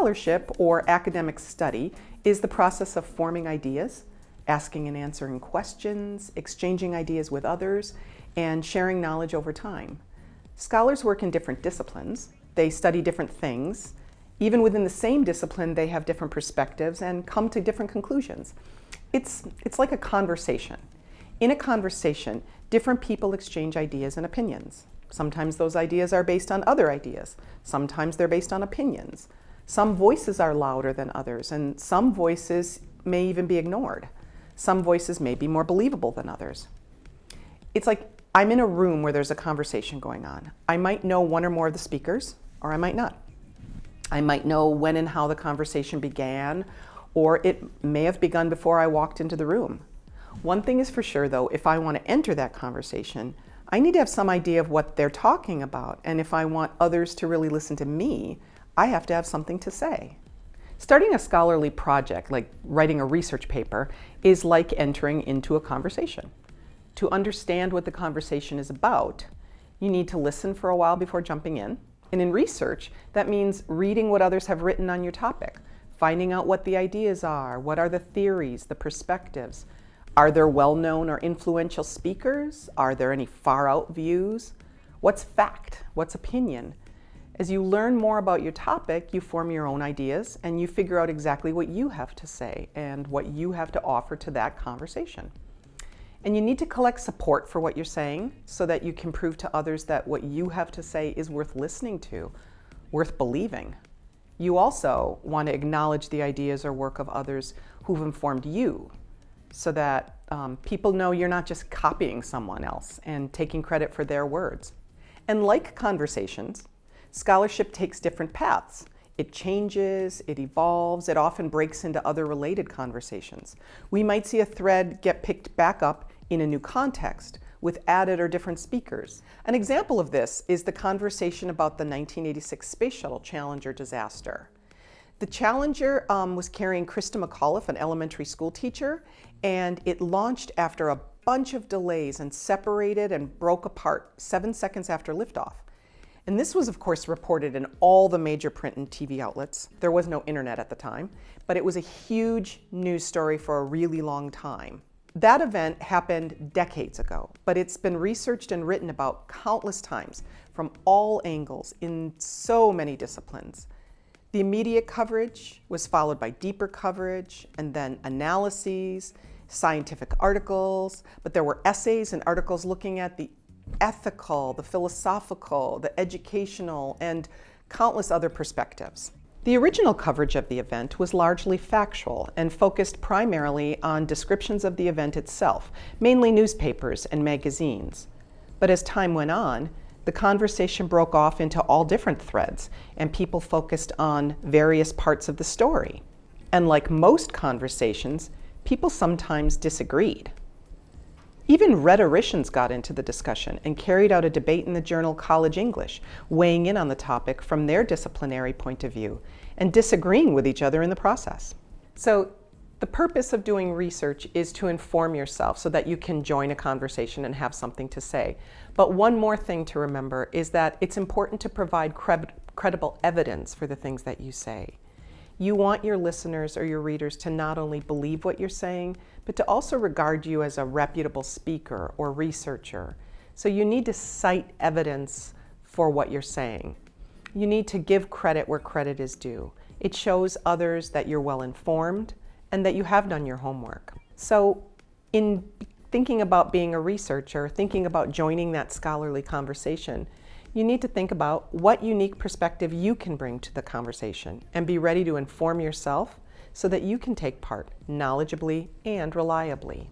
Scholarship, or academic study, is the process of forming ideas, asking and answering questions, exchanging ideas with others, and sharing knowledge over time. Scholars work in different disciplines. They study different things. Even within the same discipline, they have different perspectives and come to different conclusions. It's like a conversation. In a conversation, different people exchange ideas and opinions. Sometimes those ideas are based on other ideas. Sometimes they're based on opinions. Some voices are louder than others, and some voices may even be ignored. Some voices may be more believable than others. It's like I'm in a room where there's a conversation going on. I might know one or more of the speakers, or I might not. I might know when and how the conversation began, or it may have begun before I walked into the room. One thing is for sure, though, if I want to enter that conversation, I need to have some idea of what they're talking about, and if I want others to really listen to me, I have to have something to say. Starting a scholarly project, like writing a research paper, is like entering into a conversation. To understand what the conversation is about, you need to listen for a while before jumping in. And in research, that means reading what others have written on your topic, finding out what the ideas are, what are the theories, the perspectives. Are there well-known or influential speakers? Are there any far-out views? What's fact? What's opinion? As you learn more about your topic, you form your own ideas and you figure out exactly what you have to say and what you have to offer to that conversation. And you need to collect support for what you're saying so that you can prove to others that what you have to say is worth listening to, worth believing. You also want to acknowledge the ideas or work of others who've informed you, so that people know you're not just copying someone else and taking credit for their words. And like conversations, scholarship takes different paths. It changes, it evolves, it often breaks into other related conversations. We might see a thread get picked back up in a new context with added or different speakers. An example of this is the conversation about the 1986 Space Shuttle Challenger disaster. The Challenger was carrying Krista McAuliffe, an elementary school teacher, and it launched after a bunch of delays and separated and broke apart 7 seconds after liftoff. And this was, of course, reported in all the major print and TV outlets. There was no internet at the time, but it was a huge news story for a really long time. That event happened decades ago, but it's been researched and written about countless times from all angles in so many disciplines. The immediate coverage was followed by deeper coverage and then analyses, scientific articles, but there were essays and articles looking at the ethical, the philosophical, the educational, and countless other perspectives. The original coverage of the event was largely factual and focused primarily on descriptions of the event itself, mainly newspapers and magazines. But as time went on, the conversation broke off into all different threads, and people focused on various parts of the story. And like most conversations, people sometimes disagreed. Even rhetoricians got into the discussion and carried out a debate in the journal College English, weighing in on the topic from their disciplinary point of view and disagreeing with each other in the process. So the purpose of doing research is to inform yourself so that you can join a conversation and have something to say. But one more thing to remember is that it's important to provide credible evidence for the things that you say. You want your listeners or your readers to not only believe what you're saying, but to also regard you as a reputable speaker or researcher. So you need to cite evidence for what you're saying. You need to give credit where credit is due. It shows others that you're well informed and that you have done your homework. So in thinking about being a researcher, thinking about joining that scholarly conversation, you need to think about what unique perspective you can bring to the conversation and be ready to inform yourself so that you can take part knowledgeably and reliably.